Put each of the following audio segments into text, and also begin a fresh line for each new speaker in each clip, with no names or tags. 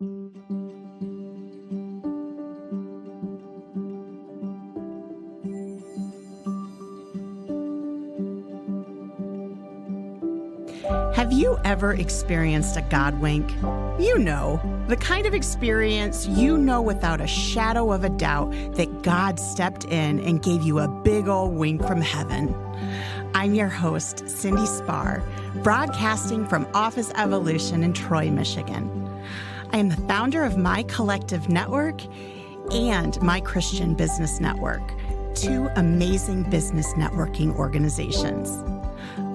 Have you ever experienced a God wink? You know, the kind of experience you know without a shadow of a doubt that God stepped in and gave you a big old wink from heaven. I'm your host, Cindy Spar, broadcasting from Office Evolution in Troy, Michigan. I am the founder of My Collective Network and My Christian Business Network, two amazing business networking organizations.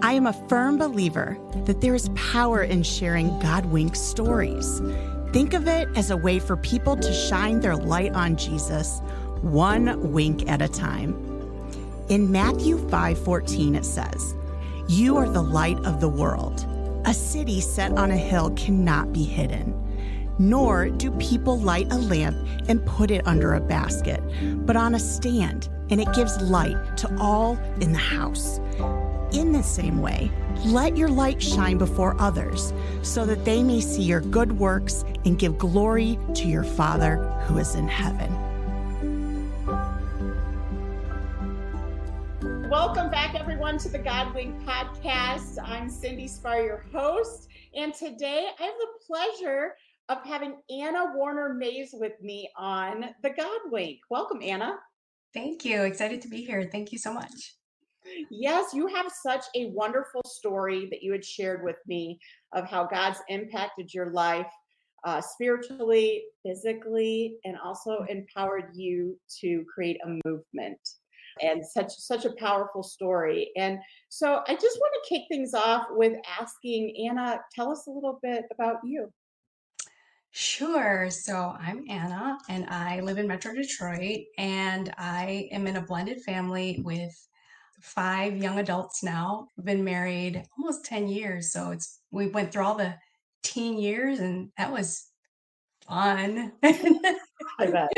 I am a firm believer that there is power in sharing God wink stories. Think of it as a way for people to shine their light on Jesus, one wink at a time. In Matthew 5:14, it says, "You are the light of the world. A city set on a hill cannot be hidden. Nor do people light a lamp and put it under a basket, but on a stand, and it gives light to all in the house. In the same way, let your light shine before others, so that they may see your good works and give glory to your Father who is in heaven." Welcome back, everyone, to the God Wink podcast. I'm Cindy Spar, your host, and today I have the pleasure of having Anna Warner-Mays with me on the God Wink. Welcome, Anna.
Thank you. Excited to be here. Thank you so much.
Yes, you have such a wonderful story that you had shared with me of how God's impacted your life spiritually, physically, and also empowered you to create a movement. And such a powerful story. And so I just want to kick things off with asking Anna, tell us a little bit about you.
Sure. So I'm Anna, and I live in Metro Detroit, and I am in a blended family with 5 young adults now. We've been married almost 10 years, so we went through all the teen years, and that was fun.
I bet.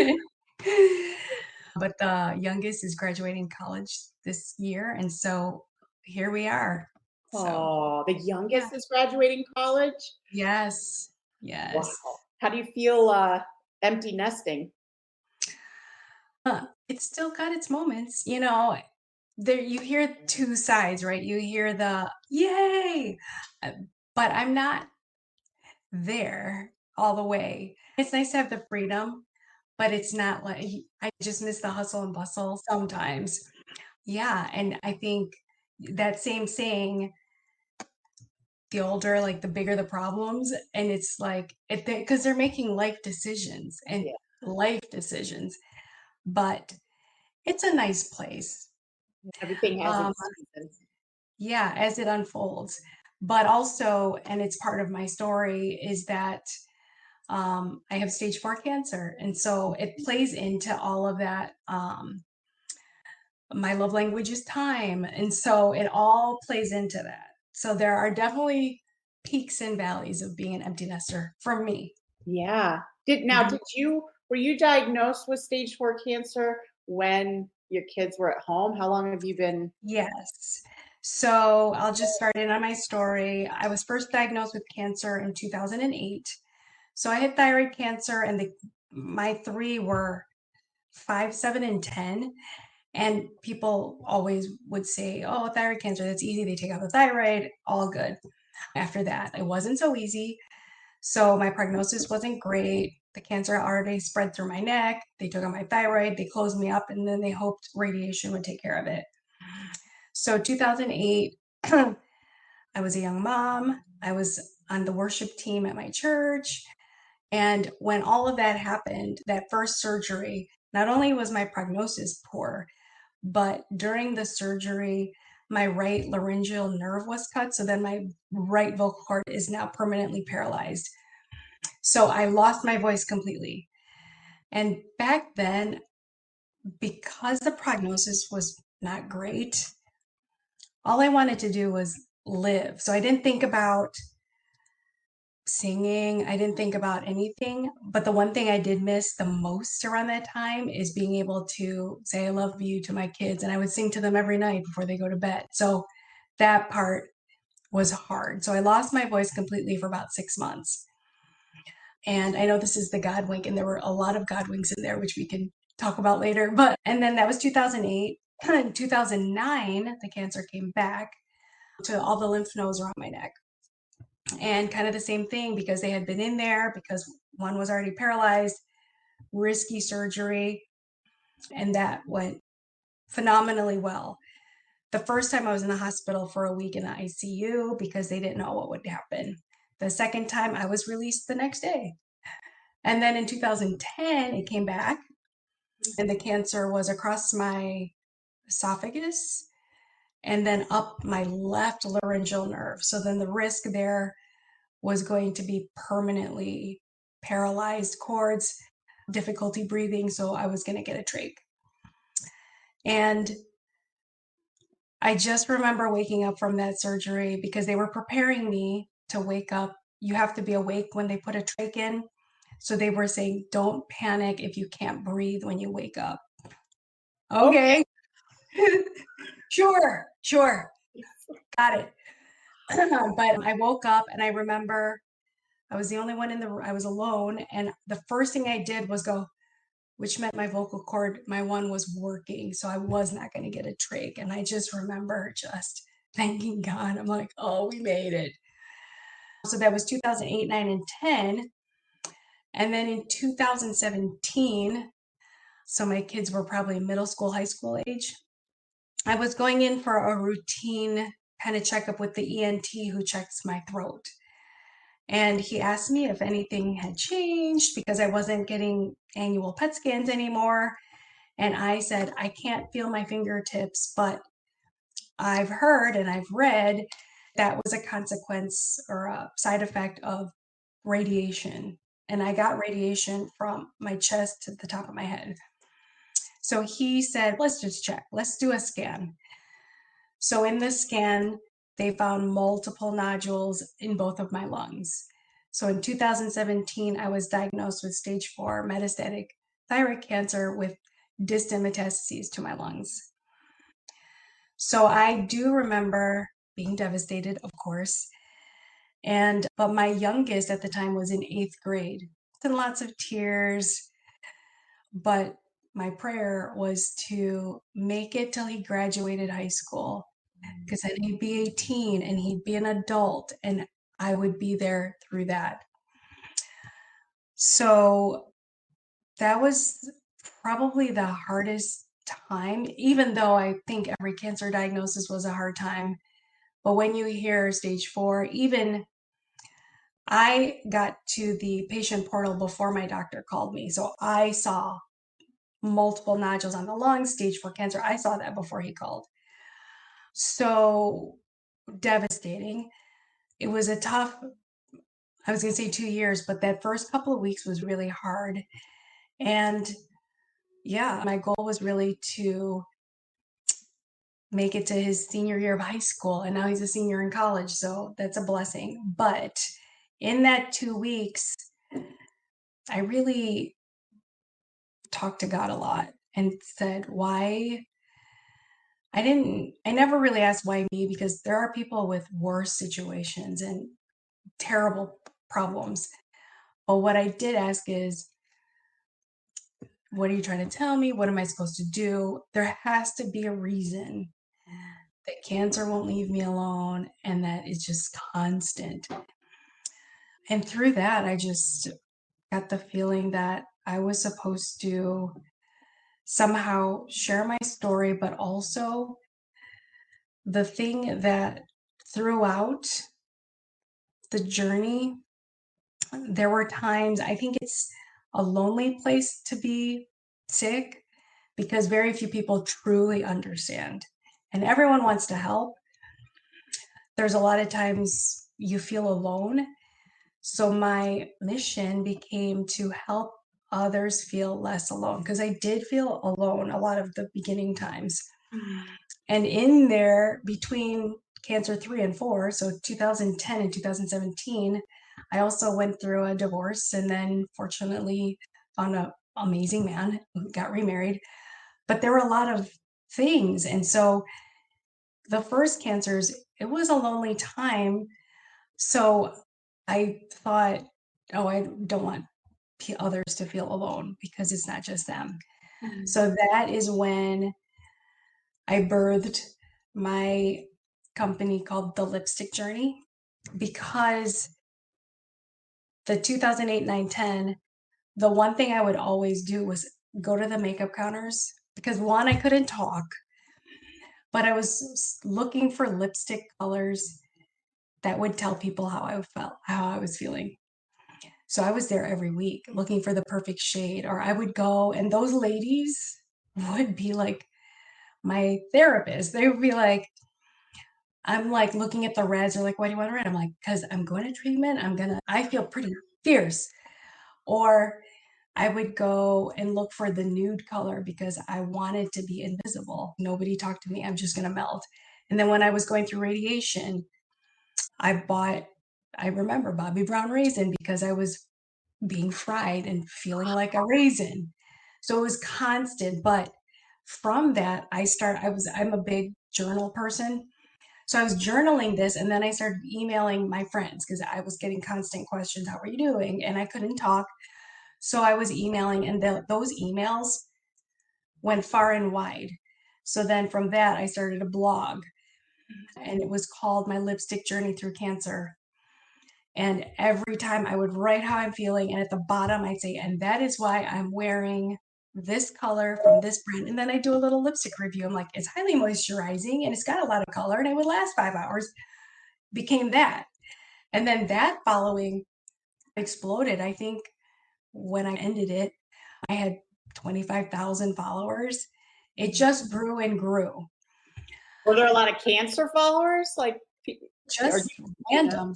But the youngest is graduating college this year, and so here we are. So,
Oh, the
yeah.
youngest is graduating college?
Yes.
Wow.
Yes.
How do you feel empty nesting?
It's still got its moments, there you hear 2 sides, right? You hear the yay, uh, but I'm not there all the way. It's nice to have the freedom, but it's not like I just miss the hustle and bustle sometimes. Yeah, and I think that same saying, the older, like the bigger the problems, and it's like if they because they're making life decisions and
Yeah.
life decisions, but it's a nice place.
Everything has
Um,
its seasons.
yeah, as it unfolds. But also, and it's part of my story, is that I have stage 4 cancer. And so it plays into all of that. My love language is time. And so it all plays into that. So there are definitely peaks and valleys of being an empty nester for me.
Yeah. Did now
Mhm.
did you were you diagnosed with stage 4 cancer when your kids were at home? How long have you been?
Yes. So I'll just start in on my story. I was first diagnosed with cancer in 2008. So I had thyroid cancer, and my 3 were 5, 7, and 10. And people always would say, "Oh, thyroid cancer, that's easy. They take out the thyroid, all good." After that, it wasn't so easy. So my prognosis wasn't great. The cancer already spread through my neck. They took out my thyroid, they closed me up, and then they hoped radiation would take care of it. So 2008, I was a young mom. I was on the worship team at my church. And when all of that happened, that first surgery, not only was my prognosis poor, but during the surgery, my right laryngeal nerve was cut. So then my right vocal cord is now permanently paralyzed. So I lost my voice completely. And back then, because the prognosis was not great, all I wanted to do was live. So I didn't think about singing. I didn't think about anything. But the one thing I did miss the most around that time is being able to say I love you to my kids. And I would sing to them every night before they go to bed. So that part was hard. So I lost my voice completely for about 6 months. And I know this is the God wink, and there were a lot of God winks in there, which we can talk about later. And then that was 2008. In 2009, the cancer came back to all the lymph nodes around my neck. And kind of the same thing because they had been in there because one was already paralyzed, risky surgery, and that went phenomenally well. The first time I was in the hospital for a week in the ICU because they didn't know what would happen. The second time I was released the next day. And then in 2010, it came back and the cancer was across my esophagus and then up my left laryngeal nerve. So then the risk there was going to be permanently paralyzed chords, difficulty breathing. So I was going to get a trach. And I just remember waking up from that surgery because they were preparing me to wake up. You have to be awake when they put a trach in. So they were saying, don't panic if you can't breathe when you wake up. Okay. Sure. Got it. But I woke up and I remember I was the only one I was alone. And the first thing I did was go, which meant my vocal cord, my one was working. So I was not going to get a trach. And I just remember just thanking God. I'm like, oh, we made it. So that was 2008, 9, and 10. And then in 2017, so my kids were probably middle school, high school age, I was going in for a routine kind of checkup with the ENT who checks my throat. And he asked me if anything had changed because I wasn't getting annual PET scans anymore. And I said, I can't feel my fingertips, but I've heard and I've read that was a consequence or a side effect of radiation. And I got radiation from my chest to the top of my head. So he said, let's just check, let's do a scan. So in this scan, they found multiple nodules in both of my lungs. So in 2017, I was diagnosed with stage 4 metastatic thyroid cancer with distant metastases to my lungs. So I do remember being devastated, of course. But my youngest at the time was in 8th grade. And lots of tears. But my prayer was to make it till he graduated high school because then he'd be 18 and he'd be an adult and I would be there through that. So that was probably the hardest time, even though I think every cancer diagnosis was a hard time. But when you hear stage 4, even I got to the patient portal before my doctor called me. So I saw multiple nodules on the lungs, stage 4 cancer. I saw that before he called. So devastating. It was a tough, I was going to say 2 years, but that first couple of weeks was really hard. And yeah, my goal was really to make it to his senior year of high school. And now he's a senior in college. So that's a blessing. But in that 2 weeks, I really talked to God a lot and said, why? I never really asked why me because there are people with worse situations and terrible problems. But what I did ask is, what are you trying to tell me? What am I supposed to do? There has to be a reason that cancer won't leave me alone and that it's just constant. And through that, I just got the feeling that I was supposed to somehow share my story, but also the thing that throughout the journey, there were times, I think it's a lonely place to be sick because very few people truly understand and everyone wants to help. There's a lot of times you feel alone. So my mission became to help others feel less alone because I did feel alone a lot of the beginning times. And in there, between cancer 3 and 4, so 2010 and 2017, I also went through a divorce and then fortunately found an amazing man who got remarried. But there were a lot of things. And so the first cancers, it was a lonely time. So I thought, oh, I don't want others to feel alone because it's not just them. So that is when I birthed my company called The Lipstick Journey, because the 2008, 9, 10, the one thing I would always do was go to the makeup counters because one, I couldn't talk, but I was looking for lipstick colors that would tell people how I felt, how I was feeling. So I was there every week looking for the perfect shade, or I would go and those ladies would be like my therapist. They would be like, I'm like looking at the reds. They're like, why do you want red? I'm like, because I'm going to treatment. I feel pretty fierce. Or I would go and look for the nude color because I wanted to be invisible. Nobody talked to me. I'm just going to melt. And then when I was going through radiation, I remember Bobby Brown raisin because I was being fried and feeling like a raisin. So it was constant. But from that, I'm a big journal person. So I was journaling this and then I started emailing my friends because I was getting constant questions. How are you doing? And I couldn't talk. So I was emailing, and those emails went far and wide. So then from that, I started a blog, and it was called My Lipstick Journey Through Cancer. And every time I would write how I'm feeling, and at the bottom, I'd say, and that is why I'm wearing this color from this brand. And then I do a little lipstick review. I'm like, it's highly moisturizing and it's got a lot of color and it would last 5 hours. Became that. And then that following exploded. I think when I ended it, I had 25,000 followers. It just grew and grew.
Were there a lot of cancer followers?
Just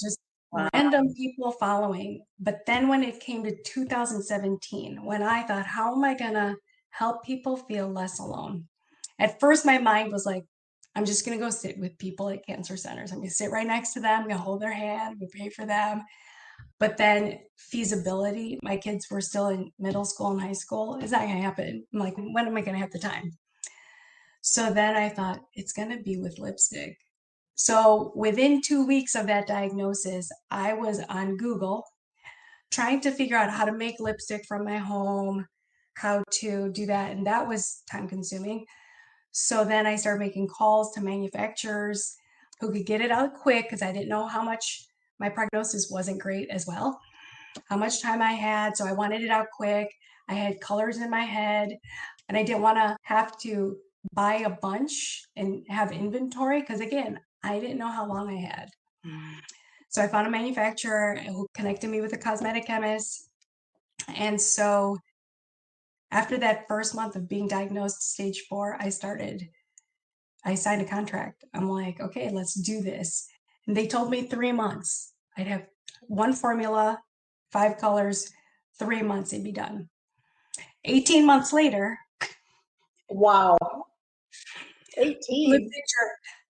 just
Wow.
random people following. But then when it came to 2017, when I thought, how am I going to help people feel less alone? At first, my mind was like, I'm just going to go sit with people at cancer centers. I'm going to sit right next to them. I'm going to hold their hand. I'm going to pray for them. But then feasibility, my kids were still in middle school and high school. Is that going to happen? I'm like, when am I going to have the time? So then I thought, it's going to be with lipstick. So within 2 weeks of that diagnosis, I was on Google trying to figure out how to make lipstick from my home, how to do that. And that was time consuming. So then I started making calls to manufacturers who could get it out quick because I didn't know how much my prognosis wasn't great as well, how much time I had. So I wanted it out quick. I had colors in my head and I didn't want to have to buy a bunch and have inventory because, again, I didn't know how long I had. So I found a manufacturer who connected me with a cosmetic chemist. And so after that first month of being diagnosed stage 4, I signed a contract. I'm like, okay, let's do this. And they told me 3 months. I'd have one formula, 5 colors, 3 months, it'd be done. 18 months later.
Wow. 18.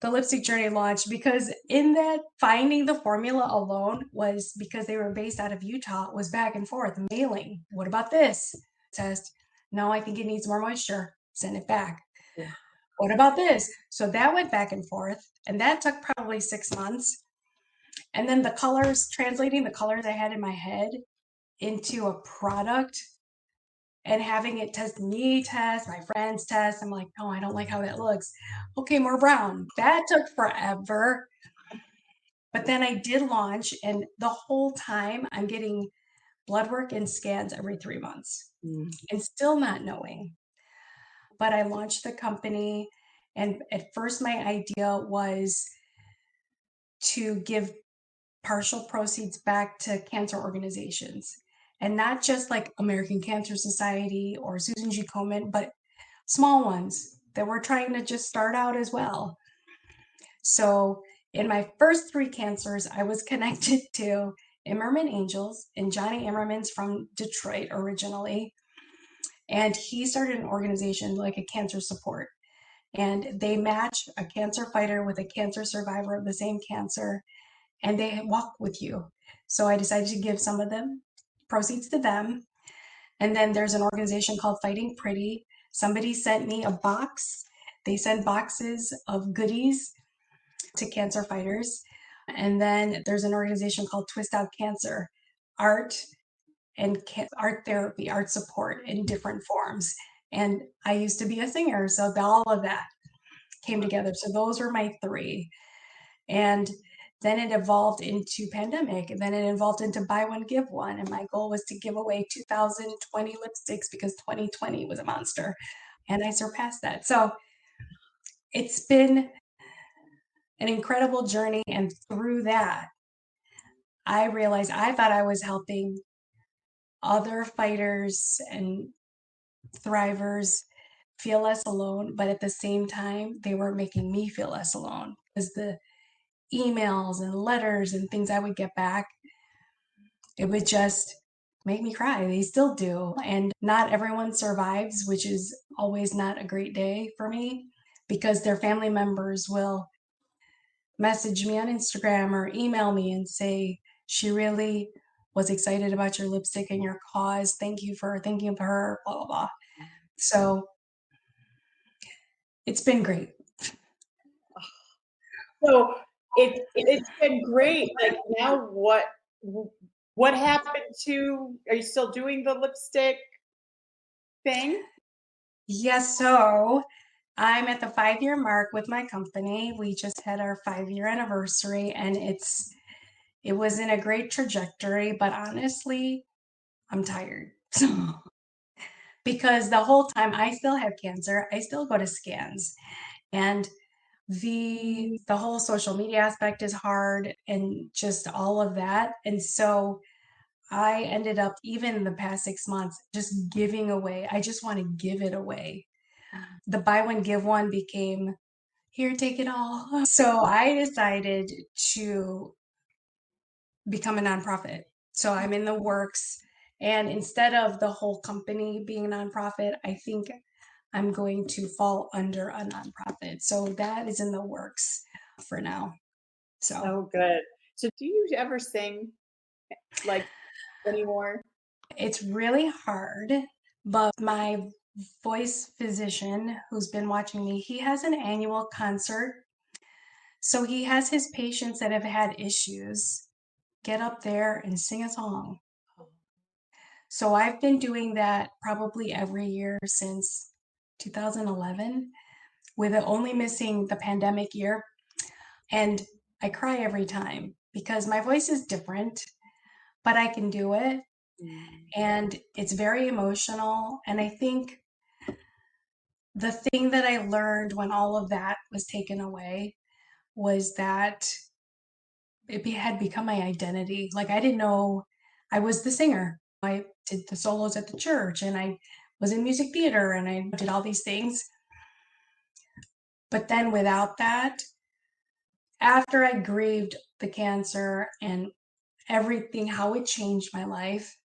The lipstick journey launched because in that finding the formula alone was because they were based out of Utah, was back and forth mailing. What about this test? No, I think it needs more moisture. Send it back. Yeah. What about this? So that went back and forth, and that took probably 6 months. And then the colors, translating the colors I had in my head into a product and having it test me, test my friends, test. I'm like, oh, I don't like how that looks. Okay, more brown. That took forever. But then I did launch, and the whole time I'm getting blood work and scans every 3 months and still not knowing. But I launched the company, and at first my idea was to give partial proceeds back to cancer organizations, and not just like American Cancer Society or Susan G. Komen, but small ones that were trying to just start out as well. So in my first 3 cancers, I was connected to Immerman Angels, and Johnny Immerman's from Detroit originally. And he started an organization like a cancer support. And they match a cancer fighter with a cancer survivor of the same cancer, and they walk with you. So I decided to give some of the proceeds to them. And then there's an organization called Fighting Pretty. Somebody sent me a box. They send boxes of goodies to cancer fighters. And then there's an organization called Twist Out Cancer. art and art therapy, art support in different forms. And I used to be a singer, so all of that came together. So those were my three. And then it evolved into pandemic, and then it evolved into buy one, give one. And my goal was to give away 2020 lipsticks because 2020 was a monster. And I surpassed that. So it's been an incredible journey. And through that, I realized I thought I was helping other fighters and thrivers feel less alone, but at the same time, they were making me feel less alone because the emails and letters and things I would get back, it would just make me cry. They still do. And not everyone survives, which is always not a great day for me because their family members will message me on Instagram or email me and say, she really was excited about your lipstick and your cause. Thank you for thinking of her, blah, blah, blah. So it's been great.
So it's been great. Like now what happened to, are you still doing the lipstick thing?
Yes, so I'm at the 5-year mark with my company. We just had our 5-year anniversary and it was in a great trajectory, but honestly, I'm tired. Because the whole time I still have cancer, I still go to scans. And the whole social media aspect is hard and just all of that. And so I ended up, even in the past 6 months, just giving away. I just want to give it away. The buy one, give one became here, take it all. So I decided to become a nonprofit. So I'm in the works. And instead of the whole company being a nonprofit, I think I'm going to fall under a nonprofit. So that is in the works for now.
So good. So do you ever sing like anymore?
It's really hard, but my voice physician who's been watching me, he has an annual concert. So he has his patients that have had issues get up there and sing a song. So I've been doing that probably every year since 2011, with it only missing the pandemic year. And I cry every time because my voice is different, but I can do it. And it's very emotional. And I think the thing that I learned when all of that was taken away was that it had become my identity. Like I didn't know I was the singer. I did the solos at the church and I was in music theater and I did all these things. But then without that, after I grieved the cancer and everything, how it changed my life,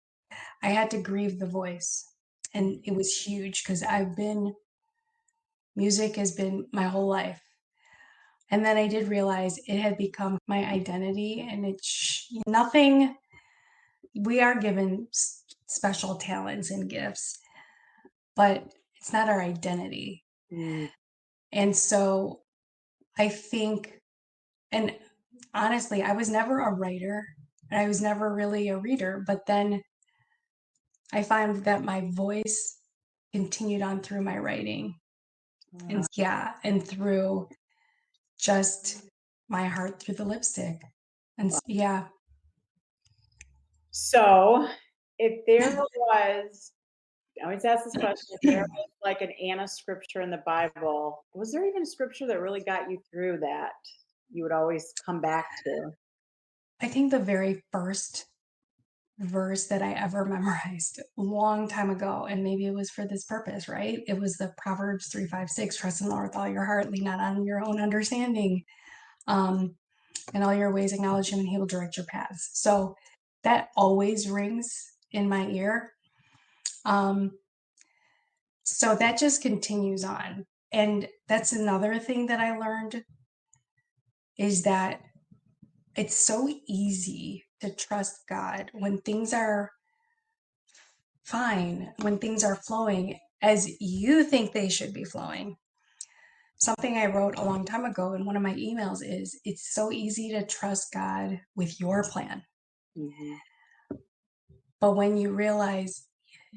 I had to grieve the voice. And it was huge because music has been my whole life. And then I did realize it had become my identity and it's nothing. We are given special talents and gifts, but it's not our identity. And so I think, and honestly, I was never a writer. I was never really a reader, but then I find that my voice continued on through my writing. And yeah, and through just my heart through the lipstick. And yeah.
So if there was, I always ask this question, if there was like an Anna scripture in the Bible, was there even a scripture that really got you through that you would always come back to?
I think the very first verse that I ever memorized a long time ago, and maybe it was for this purpose, right? It was the Proverbs 3:5-6, trust in the Lord with all your heart, lean not on your own understanding. In all your ways acknowledge him and he will direct your paths. So that always rings in my ear. So that just continues on. And that's another thing that I learned is that it's so easy to trust God when things are fine, when things are flowing as you think they should be flowing. Something I wrote a long time ago in one of my emails is it's so easy to trust God with your plan. But when you realize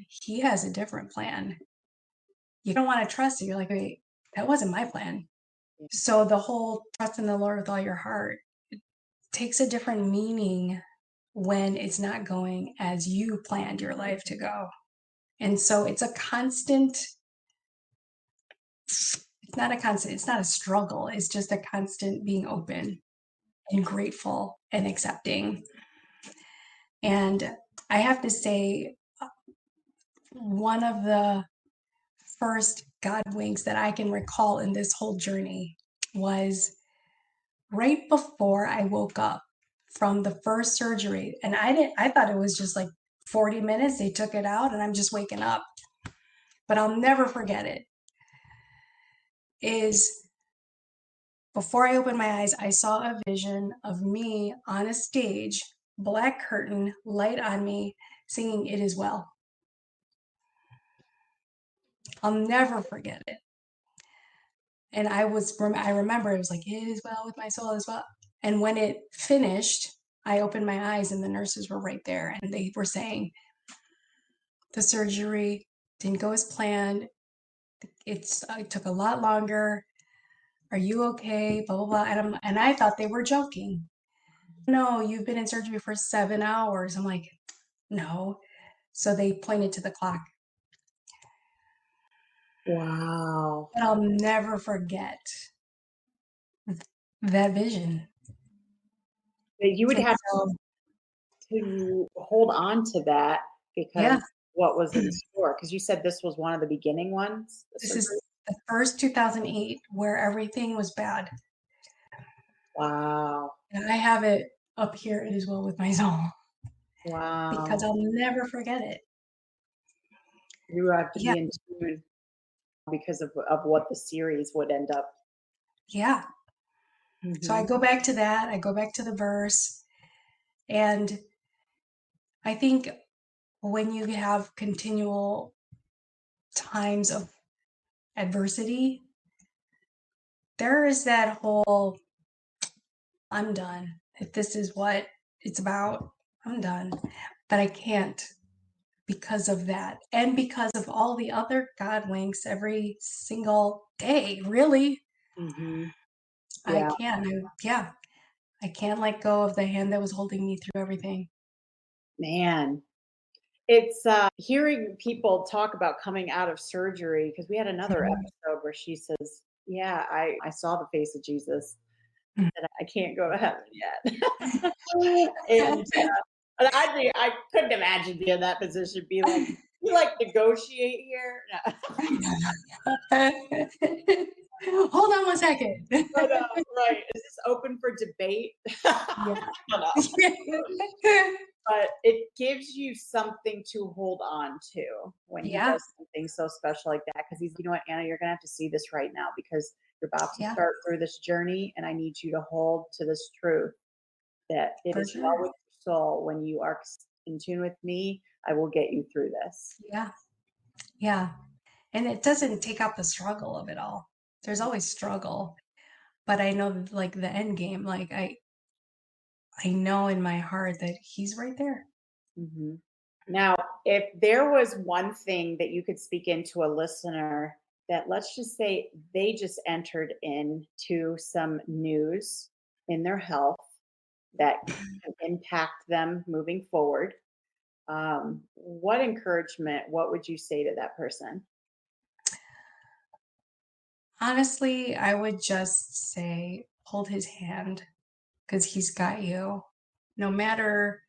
he has a different plan, you don't want to trust it. You're like, wait, that wasn't my plan. So the whole trust in the Lord with all your heart takes a different meaning when it's not going as you planned your life to go. And so it's a constant, it's not a struggle. It's just a constant being open and grateful and accepting. And I have to say, one of the first God winks that I can recall in this whole journey was right before I woke up from the first surgery. And I thought it was just like 40 minutes. They took it out and I'm just waking up. But I'll never forget it. Is before I opened my eyes, I saw a vision of me on a stage, black curtain, light on me, singing It Is Well. I'll never forget it. And I remember it was like, it is well with my soul as well. And when it finished, I opened my eyes and the nurses were right there. And they were saying, the surgery didn't go as planned. It took a lot longer. Are you okay? Blah, blah, blah. And I thought they were joking. No, you've been in surgery for 7 hours. I'm like, no. So they pointed to the clock.
Wow.
And I'll never forget that vision.
That you would
And
have
so,
to hold on to that because
yeah,
what was in store? Because you said this was one of the beginning ones. The
this
surgery?
is the first 2008 where everything was bad.
Wow.
And I have it up here, It Is Well with my soul, because
Wow.
I'll never forget it.
You have to
Yeah,
be in tune because of what the series would end up.
yeah. So I
Mhm.
go back to that. I go back to the verse. And I think when you have continual times of adversity, there is that whole, I'm done. If this is what it's about, I'm done. But I can't because of that. And because of all the other God winks every single day, really.
Mhm.
I
Yeah.
can't. Yeah. I can't let go of the hand that was holding me through everything.
Man. It's hearing people talk about coming out of surgery because we had another
Mhm.
episode where she says, "Yeah, I saw the face of Jesus,
Mhm.
and I can't go to heaven yet." And I think I couldn't imagine being in that position. Be like, "You like negotiate here?" No.
Hold on one second.
But, right? Is this open for debate? I
Yeah.
don't know. But it gives you something to hold on to when he
Yeah.
does something so special like that. Because he's, you know what, Anna, you're gonna have to see this right now because you're about to
Yeah.
start through this journey, and I need you to hold to this truth that it
For
is well
sure.
with your soul. When you are in tune with me, I will get you through this.
Yeah. Yeah. And it doesn't take out the struggle of it all. There's always struggle, but I know like the end game, like I know in my heart that he's right there.
Mhm. Now, if there was one thing that you could speak into a listener that, let's just say, they just entered into some news in their health that can impact them moving forward, what encouragement, what would you say to that person?
Honestly, I would just say hold his hand because he's got you no matter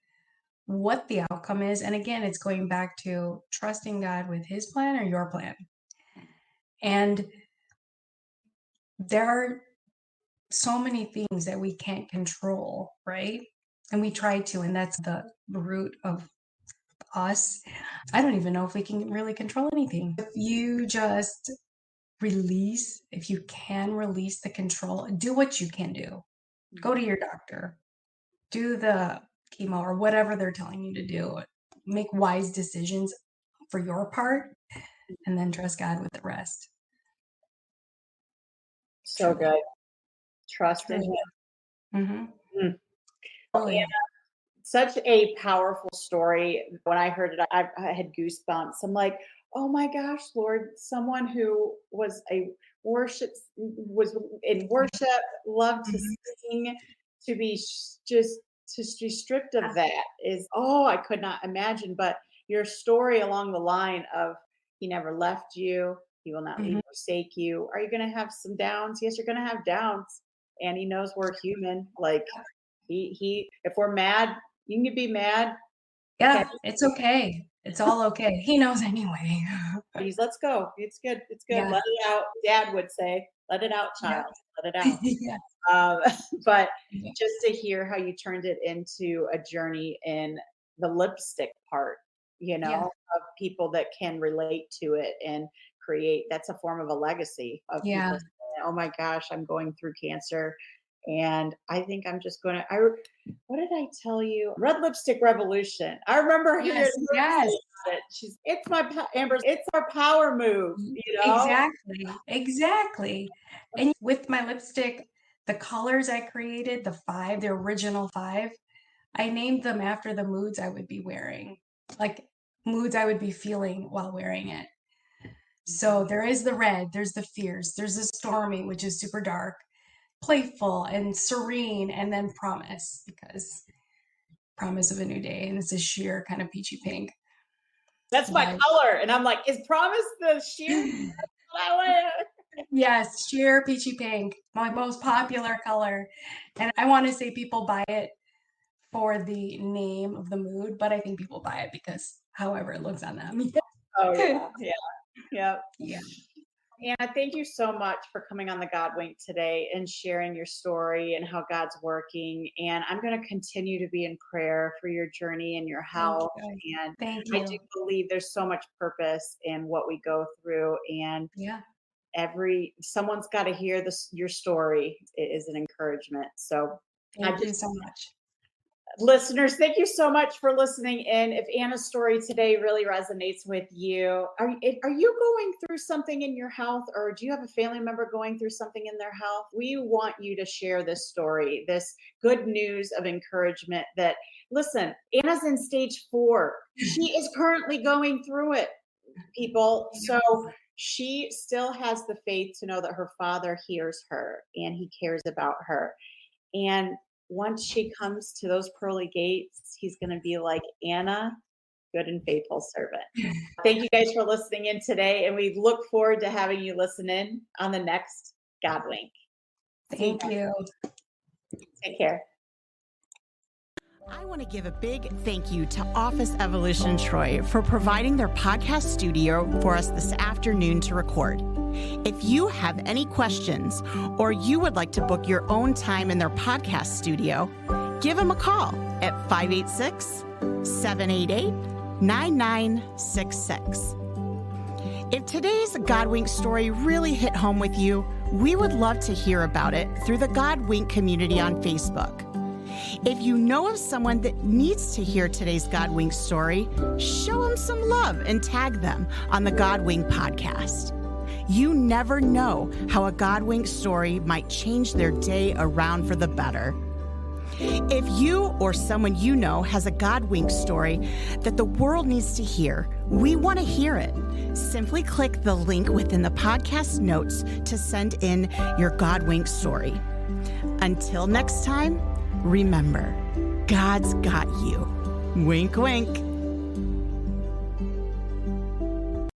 what the outcome is. And again, it's going back to trusting God with his plan or your plan. And there are so many things that we can't control, right? And we try to, and that's the root of us. I don't even know if we can really control anything. If you just release, if you can release the control, do what you can do. Go to your doctor, do the chemo or whatever they're telling you to do. Make wise decisions for your part, and then trust God with the rest.
So
Truly,
good. Trust in
truly.
him.
Hmm.
Mm. Well,
Truly.
Such a powerful story. When I heard it, I had goosebumps. I'm like, oh my gosh, Lord, someone who was was in worship, loved to
Mhm.
sing, to be just to be stripped of that is, oh, I could not imagine. But your story along the line of he never left you, he will not leave
Mhm.
or forsake you. Are you going to have some downs? Yes, you're going to have downs, and he knows we're human. Like if we're mad, you can be mad. Okay,
Yeah, it's okay. It's all okay. He knows anyway.
please, let's go. It's good. It's good.
Yeah.
Let it out. Dad would say, "Let it out,
Yeah.
child. Let it out."
Yeah.
Um, but
Yeah.
just to hear how you turned it into a journey in the lipstick part,
Yeah.
of people that can relate to it and create. That's a form of a legacy of
Yeah.
people saying, "Oh my gosh, I'm going through cancer, and I think I'm just going to." What did I tell you? Red Lipstick Revolution. I remember hearing her
Yes. Yes.
say about it. It's Amber. It's our power move.
Exactly. Exactly. And with my lipstick, the colors I created, the original 5, I named them after the moods I would be wearing, like moods I would be feeling while wearing it. So there is the red, there's the fierce, there's the stormy, which is super dark, playful and serene, and then promise, because promise of a new day. And it's a sheer kind of peachy pink.
That's my
But
color, and I'm like, is promise the sheer?
yes, sheer peachy pink, my most popular color. And I want to say people buy it for the name of the mood, but I think people buy it because however it looks on them.
Oh yeah, yeah, yeah.
Yeah.
Anna, thank you so much for coming on the God Wink today and sharing your story and how God's working. And I'm going to continue to be in prayer for your journey and your
Thank
health.
you.
And
Thank
I
you.
do believe there's so much purpose in what we go through. And
Yeah.
someone's got to hear your story. It is an encouragement. So
Thank you so much.
listeners, thank you so much for listening in. If Anna's story today really resonates with you, are you going through something in your health, or do you have a family member going through something in their health? We want you to share this story, this good news of encouragement that, listen, Anna's in stage 4. She is currently going through it, people. So she still has the faith to know that her Father hears her and he cares about her. And once she comes to those pearly gates, he's going to be like, Anna, good and faithful servant. Thank you guys for listening in today. And we look forward to having you listen in on the next God Wink.
Thank you.
Take care.
I want to give a big thank you to Office Evolution Troy for providing their podcast studio for us this afternoon to record. If you have any questions or you would like to book your own time in their podcast studio, give them a call at 586-788-9966. If today's God Wink story really hit home with you, we would love to hear about it through the God Wink community on Facebook. If you know of someone that needs to hear today's God Wink story, show them some love and tag them on the God Wink podcast. You never know how a God Wink story might change their day around for the better. If you or someone you know has a God Wink story that the world needs to hear, we want to hear it. Simply click the link within the podcast notes to send in your God Wink story. Until next time, remember, God's got you. Wink, wink.